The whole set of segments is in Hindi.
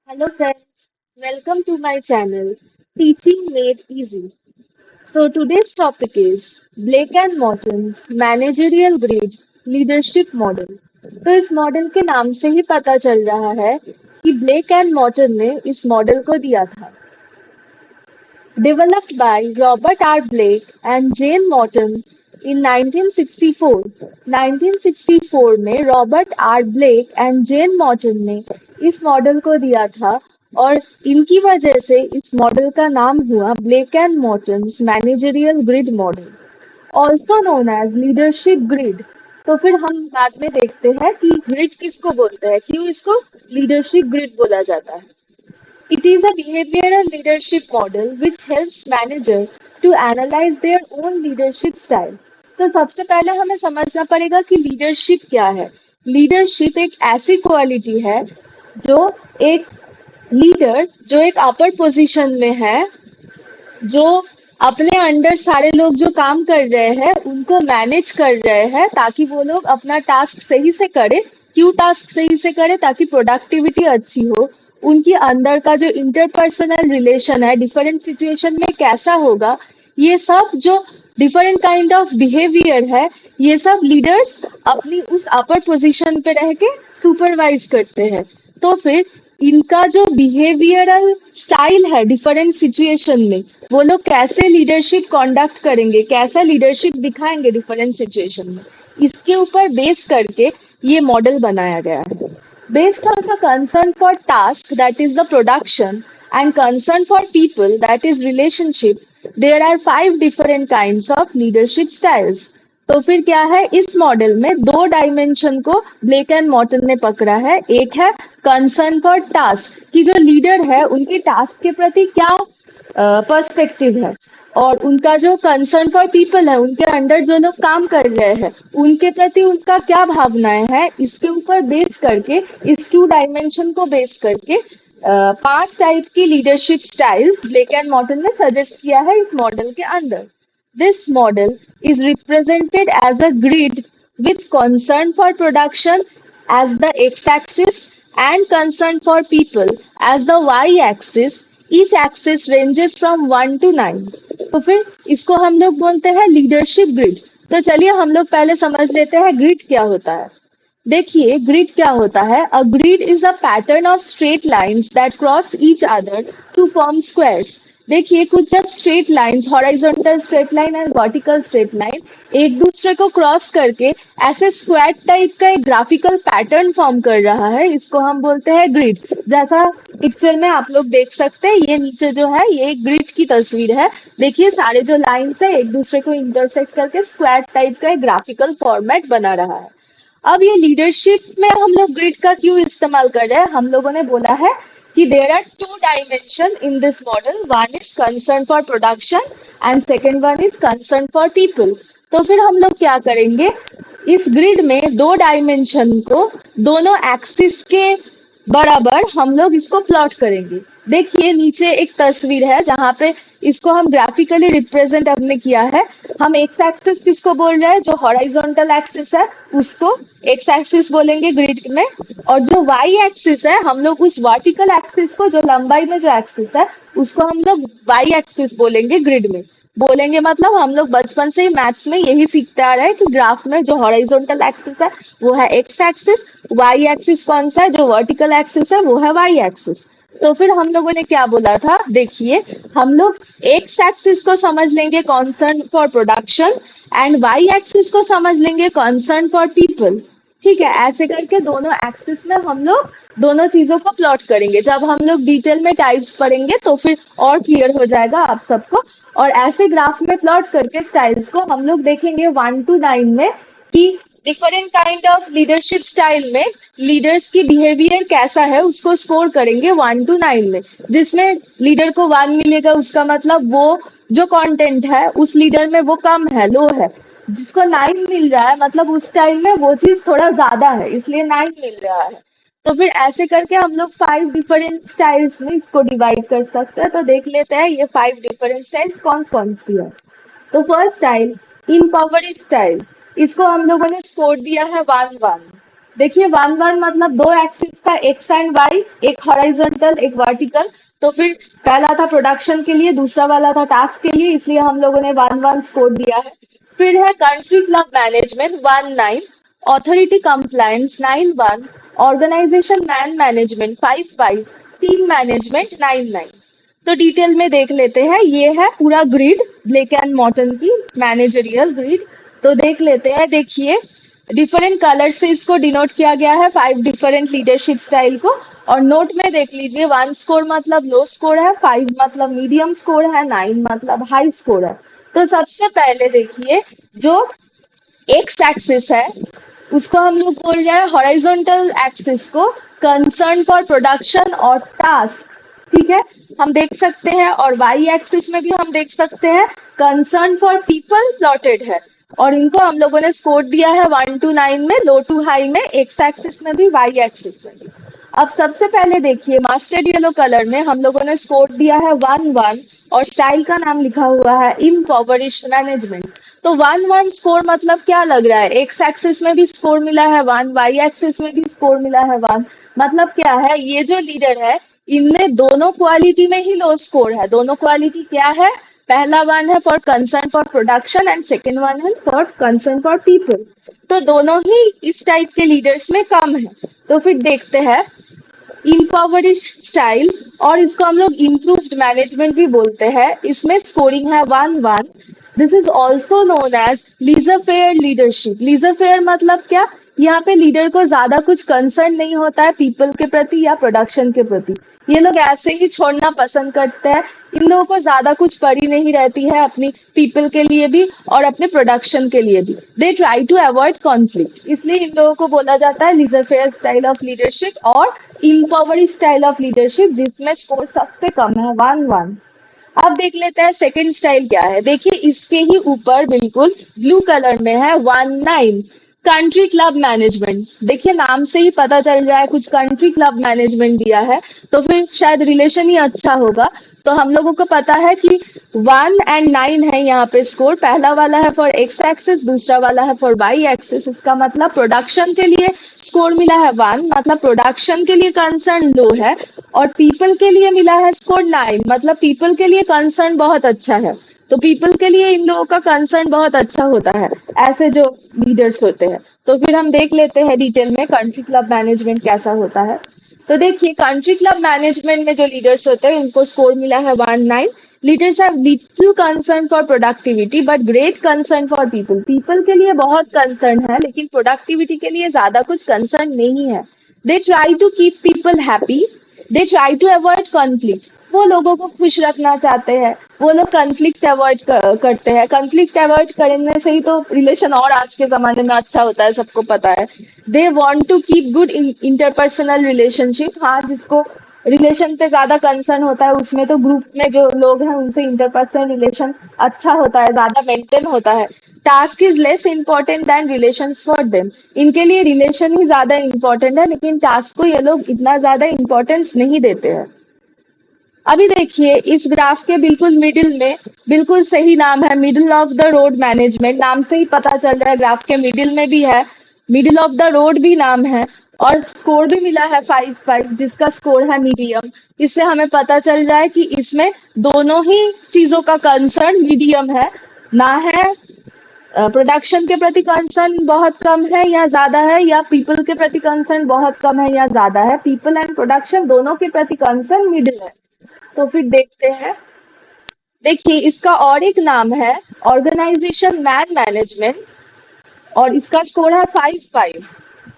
Hello friends, welcome to my channel Teaching Made Easy. So today's topic is Blake and Morton's Managerial Grid Leadership Model. तो इस मॉडल के नाम से ही पता चल रहा है कि ब्लेक एंड मॉर्टन ने इस मॉडल को दिया था। Developed by Robert R. Blake and Jane Morton in 1964. 1964 में Robert R Blake and Jane Morton ने इस मॉडल को दिया था और इनकी वजह से इस मॉडल का नाम हुआ Blake and Mouton's managerial grid model, also known as leadership grid. तो फिर हम बाद में देखते हैं कि ग्रिड किसको बोलते हैं, क्यों इसको लीडरशिप ग्रिड बोला जाता है। It is a behavioral leadership model which helps manager to analyze their own leadership style. तो सबसे पहले हमें समझना पड़ेगा कि लीडरशिप क्या है। लीडरशिप एक ऐसी क्वालिटी है जो एक लीडर जो एक अपर पोजीशन में है, जो अपने अंडर सारे लोग जो काम कर रहे हैं उनको मैनेज कर रहे हैं ताकि वो लोग अपना टास्क सही से करें। क्यों टास्क सही से करें? ताकि प्रोडक्टिविटी अच्छी हो। उनके अंदर का जो इंटरपर्सनल रिलेशन है डिफरेंट सिचुएशन में कैसा होगा, ये सब जो डिफरेंट काइंड ऑफ बिहेवियर है, ये सब लीडर्स अपनी उस अपर पोजीशन पे रह के सुपरवाइज करते हैं। तो फिर इनका जो बिहेवियरल स्टाइल है डिफरेंट सिचुएशन में, वो लोग कैसे लीडरशिप कंडक्ट करेंगे, कैसा लीडरशिप दिखाएंगे डिफरेंट सिचुएशन में, इसके ऊपर बेस करके ये मॉडल बनाया गया है। Based on the concern for task, that is the production, and concern for people, that is relationship, there are five different kinds of leadership styles. तो फिर क्या है, इस मॉडल में दो डायमेंशन को ब्लेक एंड मॉर्टन ने पकड़ा है। एक है कंसर्न फॉर टास्क, कि जो लीडर है उनके टास्क के प्रति क्या पर्सपेक्टिव है, और उनका जो कंसर्न फॉर पीपल है, उनके अंडर जो लोग काम कर रहे हैं उनके प्रति उनका क्या भावनाएं हैं, इसके ऊपर बेस करके, इस टू डायमेंशन को बेस करके पांच टाइप की leadership styles Blake and Mouton ने सजेस्ट किया है इस मॉडल के अंदर। This model is represented as a grid with concern for production as the x-axis and concern for people as the y-axis. Each axis ranges from 1 to 9. तो फिर इसको हम लोग बोलते हैं लीडरशिप ग्रिड। तो चलिए हम लोग पहले समझ लेते हैं ग्रिड क्या होता है। देखिए ग्रिड क्या होता है। A grid is a pattern of straight lines that cross each other to form squares. देखिए कुछ जब straight lines, horizontal straight line and vertical straight line एक दूसरे को क्रॉस करके ऐसे स्क्वायर टाइप का एक ग्राफिकल पैटर्न फॉर्म कर रहा है, इसको हम बोलते हैं ग्रिड। जैसा पिक्चर में आप लोग देख सकते हैं, ये नीचे जो है ये एक ग्रिड की तस्वीर है। देखिए सारे जो लाइंस है एक दूसरे को इंटरसेक्ट करके स्क्वायर टाइप का एक ग्राफिकल फॉर्मेट बना रहा है। अब ये लीडरशिप में हम लोग ग्रिड का क्यों इस्तेमाल कर रहे हैं, हम लोगों ने बोला है कि there are two dimension in this model, one is concern for production and second one is concern for people. तो फिर हम लोग क्या करेंगे, इस ग्रिड में दो डायमेंशन को दोनों एक्सिस के बराबर हम लोग इसको प्लॉट करेंगे। देखिए नीचे एक तस्वीर है जहां पे इसको हम ग्राफिकली रिप्रेजेंट हमने किया है। हम एक्स एक्सिस किसको बोल रहे हैं, जो हॉरिजॉन्टल एक्सिस है उसको एक्स एक्सिस बोलेंगे ग्रिड में, और जो वाई एक्सिस है हम लोग उस वर्टिकल एक्सिस को, जो लंबाई में जो एक्सिस है उसको हम लोग वाई एक्सिस बोलेंगे ग्रिड में। बोलेंगे मतलब हम लोग बचपन से ही मैथ्स में यही सीखते आ रहे हैं कि ग्राफ में जो हॉरिजॉन्टल एक्सिस है वो है एक्स एक्सिस, वाई एक्सिस कौन सा है, जो वर्टिकल एक्सिस है वो है वाई एक्सिस। तो फिर हम लोगों ने क्या बोला था, देखिए हम लोग एक्स एक्सिस को समझ लेंगे concern for production and Y axis को समझ लेंगे कॉन्सर्न फॉर पीपल। ठीक है, ऐसे करके दोनों एक्सिस में हम लोग दोनों चीजों को प्लॉट करेंगे। जब हम लोग डिटेल में टाइप्स पढ़ेंगे तो फिर और क्लियर हो जाएगा आप सबको। और ऐसे ग्राफ में प्लॉट करके स्टाइल्स को हम लोग देखेंगे 1 to 9 में कि different kind of leadership style में लीडर्स की बिहेवियर कैसा है, उसको स्कोर करेंगे 1 to 9 में। जिसमें लीडर को 1 मिलेगा उसका मतलब वो जो कंटेंट है उस लीडर में वो कम है, लो है। जिसको 9 मिल रहा है मतलब उस टाइम में वो चीज थोड़ा ज्यादा है, इसलिए 9 मिल रहा है। तो फिर ऐसे करके हम लोग 5 डिफरेंट स्टाइल्स में इसको डिवाइड कर सकते हैं। तो देख लेते हैं ये 5 डिफरेंट स्टाइल्स कौन कौन सी है। तो फर्स्ट स्टाइल इम्पावरिश स्टाइल, इसको हम लोगों ने स्कोर दिया है 1 1। देखिए 1 1 मतलब दो एक्सिस था, एक्स एंड वाई, एक हॉरिजॉन्टल एक वर्टिकल। तो फिर पहला था प्रोडक्शन के लिए, दूसरा वाला था टास्क के लिए, इसलिए हम लोगों ने 1 1 स्कोर दिया है। फिर है country club management 1 9, authority compliance 9 1, organisation man management 5 5, team management 9 9। तो डिटेल में देख लेते हैं, ये है पूरा ग्रिड ब्लेक एंड मॉर्टन की मैनेजरियल ग्रिड। तो देख लेते हैं, देखिए डिफरेंट कलर से इसको डिनोट किया गया है, 5 डिफरेंट लीडरशिप स्टाइल को। और नोट में देख लीजिए, 1 स्कोर मतलब लो स्कोर है, 5 मतलब मीडियम स्कोर है, 9 मतलब हाई स्कोर है। तो सबसे पहले देखिए, जो एक्स एक्सिस है उसको हम लोग बोल रहे हैं हॉरिजॉन्टल एक्सिस को कंसर्न फॉर प्रोडक्शन और टास्क, ठीक है, हम देख सकते हैं। और वाई एक्सिस में भी हम देख सकते हैं कंसर्न फॉर पीपल प्लॉटेड है। और इनको हम लोगों ने स्कोर दिया है 1 to 9 में, लो टू हाई में, एक्स एक्सिस में भी वाई एक्सिस में भी। अब सबसे पहले देखिए मास्टर्ड येलो कलर में हम लोगों ने स्कोर दिया है 1 1, और स्टाइल का नाम लिखा हुआ है इम्पॉवरिश्ड मैनेजमेंट। तो 1 1 स्कोर मतलब क्या लग रहा है, एक्स एक्सिस में भी स्कोर मिला है 1, वाई एक्सिस में भी स्कोर मिला है 1। मतलब क्या है, ये जो लीडर है इनमें दोनों क्वालिटी में ही लो स्कोर है। दोनों क्वालिटी क्या है, पहला वन है for concern for production and second one है फॉर कंसर्न फॉर पीपल। तो दोनों ही इस टाइप के लीडर्स में कम है। तो फिर देखते हैं इम्पॉवरिश स्टाइल, और इसको हम लोग इम्प्रूव्ड मैनेजमेंट भी बोलते हैं। इसमें स्कोरिंग है 1 1। This is also known as laissez faire leadership. Laissez faire मतलब क्या, यहाँ पे लीडर को ज्यादा कुछ कंसर्न नहीं होता है पीपल के प्रति या प्रोडक्शन के प्रति। ये लोग ऐसे ही छोड़ना पसंद करते हैं। इन लोगों को ज्यादा कुछ पड़ी नहीं रहती है अपनी पीपल के लिए भी और अपने प्रोडक्शन के लिए भी। They try to avoid conflict, इसलिए इन लोगों को बोला जाता है laissez faire style of leadership और इम्पावरी स्टाइल ऑफ लीडरशिप, जिसमें स्कोर सबसे कम है 1 1। अब देख लेते हैं सेकंड स्टाइल क्या है। देखिए इसके ही ऊपर बिल्कुल ब्लू कलर में है 1 9, कंट्री क्लब मैनेजमेंट। देखिए नाम से ही पता चल रहा है कुछ कंट्री क्लब मैनेजमेंट दिया है, तो फिर शायद रिलेशन ही अच्छा होगा। तो हम लोगों को पता है कि 1 and 9 है यहाँ पे स्कोर। पहला वाला है फॉर एक्स एक्सिस, दूसरा वाला है फॉर वाई एक्सिस। इसका मतलब प्रोडक्शन के लिए स्कोर मिला है 1, मतलब प्रोडक्शन के लिए कंसर्न लो है। और पीपल के लिए मिला है स्कोर 9, मतलब पीपल के लिए कंसर्न बहुत अच्छा है। तो पीपल के लिए इन लोगों का कंसर्न बहुत अच्छा होता है, ऐसे जो लीडर्स होते हैं। तो फिर हम देख लेते हैं डिटेल में कंट्री क्लब मैनेजमेंट कैसा होता है। तो देखिए कंट्री क्लब मैनेजमेंट में जो लीडर्स होते हैं उनको स्कोर मिला है 1 9। Leaders have little concern for productivity but great concern for people. People के लिए बहुत कंसर्न है लेकिन प्रोडक्टिविटी के लिए ज्यादा कुछ कंसर्न नहीं है। They try to keep people happy, they try to avoid conflict. वो लोगों को खुश रखना चाहते हैं, वो लोग कॉन्फ्लिक्ट अवॉइड करते हैं। कॉन्फ्लिक्ट अवॉइड करने से ही तो रिलेशन और आज के जमाने में अच्छा होता है, सबको पता है। They want to keep good interpersonal relationship. हाँ, जिसको रिलेशन पे ज्यादा कंसर्न होता है उसमें तो ग्रुप में जो लोग हैं उनसे इंटरपर्सनल रिलेशन अच्छा होता है, ज्यादा मेंटेन होता है। Task is less important than relations for them. इनके लिए रिलेशन ही ज्यादा इंपॉर्टेंट है, लेकिन टास्क को ये लोग इतना ज्यादा इंपॉर्टेंस नहीं देते हैं। अभी देखिए इस ग्राफ के बिल्कुल मिडिल में, बिल्कुल सही नाम है middle of the road management. नाम से ही पता चल रहा है ग्राफ के मिडिल में भी है, मिडिल ऑफ द रोड भी नाम है। और स्कोर भी मिला है 5 5, जिसका स्कोर है मीडियम। इससे हमें पता चल रहा है कि इसमें दोनों ही चीजों का कंसर्न मीडियम है, ना है प्रोडक्शन के प्रति कंसर्न बहुत कम है या ज्यादा है, या पीपल के प्रति कंसर्न बहुत कम है या ज्यादा है। पीपल एंड प्रोडक्शन दोनों के प्रति कंसर्न मिडिल है। तो फिर देखते हैं, देखिए इसका और एक नाम है ऑर्गेनाइजेशन मैन मैनेजमेंट, और इसका स्कोर है 5 5।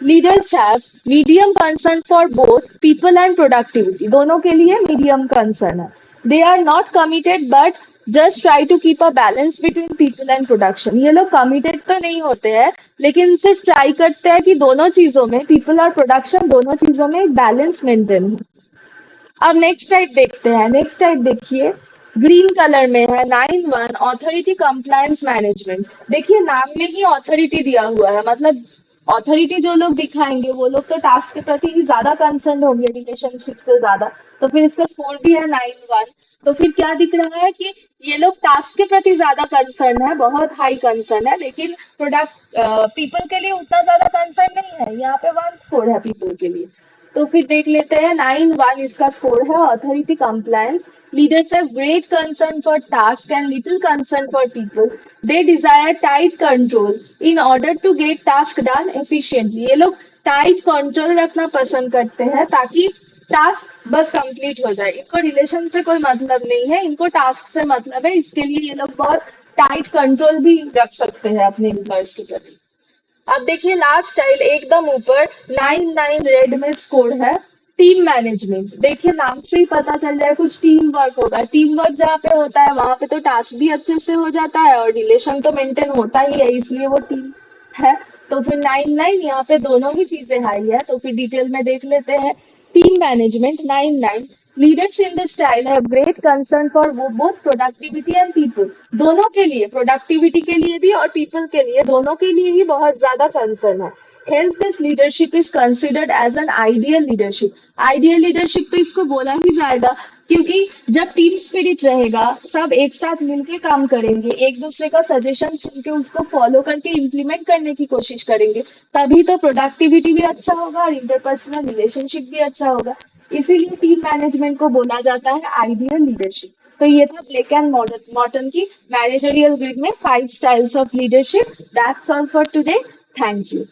Leaders have medium concern for both people and productivity. दोनों के लिए मीडियम कंसर्न है। They are not committed but just try to keep a balance between people and production. ये लोग कमिटेड तो नहीं होते हैं, लेकिन सिर्फ ट्राई करते हैं कि दोनों चीजों में, पीपल और प्रोडक्शन दोनों चीजों में एक बैलेंस मेंटेन हो। अब नेक्स्ट टाइप देखते हैं। नेक्स्ट टाइप देखिए ग्रीन कलर में है 9 1, ऑथोरिटी कंप्लायंस मैनेजमेंट। देखिए नाम में ही ऑथोरिटी दिया हुआ है, मतलब ऑथोरिटी जो लोग दिखाएंगे वो लोग तो टास्क के प्रति ही ज्यादा कंसर्न होंगे रिलेशनशिप से ज्यादा। तो फिर इसका स्कोर भी है 9-1। तो फिर क्या दिख रहा है कि ये लोग टास्क के प्रति ज्यादा कंसर्न है, बहुत हाई कंसर्न है, लेकिन प्रोडक्ट पीपल के लिए उतना ज्यादा कंसर्न नहीं है। यहाँ पे 1 स्कोर है पीपल के लिए। तो फिर देख लेते हैं 9-1 इसका स्कोर है। Authority compliance, leaders have great concern for task and little concern for people. They desire tight control in order to get task done efficiently. ये लोग टाइट कंट्रोल रखना पसंद करते हैं ताकि टास्क बस कंप्लीट हो जाए। इनको रिलेशन से कोई मतलब नहीं है, इनको टास्क से मतलब है। इसके लिए ये लोग बहुत टाइट कंट्रोल भी रख सकते हैं अपने एम्प्लॉयज के प्रति। अब देखिए लास्ट टाइल एकदम ऊपर 9-9 रेड में स्कोर है। टीम मैनेजमेंट, देखिए नाम से ही पता चल जाए कुछ टीम वर्क होगा। टीम वर्क जहाँ पे होता है वहां पे तो टास्क भी अच्छे से हो जाता है और रिलेशन तो मेंटेन होता ही है, इसलिए वो टीम है। तो फिर 9-9 यहाँ पे दोनों ही चीजें हाई है। तो फिर डिटेल में देख लेते हैं। Team management 9-9, leaders in the style have great concern for वो बोथ प्रोडक्टिविटी एंड पीपल। दोनों के लिए, प्रोडक्टिविटी के लिए भी और पीपल के लिए, दोनों के लिए ही बहुत ज्यादा कंसर्न है। Hence, this leadership is considered as an ideal leadership. Ideal leadership तो इसको बोला ही जाएगा क्योंकि जब टीम स्पिरिट रहेगा, सब एक साथ मिलके काम करेंगे, एक दूसरे का सजेशन सुन के उसको फॉलो करके इम्प्लीमेंट करने की कोशिश करेंगे, तभी तो प्रोडक्टिविटी भी अच्छा होगा और इंटरपर्सनल रिलेशनशिप भी अच्छा होगा। इसीलिए टीम मैनेजमेंट को बोला जाता है आइडियल लीडरशिप। तो ये था ब्लेक एंड मॉर्टन की मैनेजरियल ग्रिड में 5 styles of leadership. That's all for today. Thank you.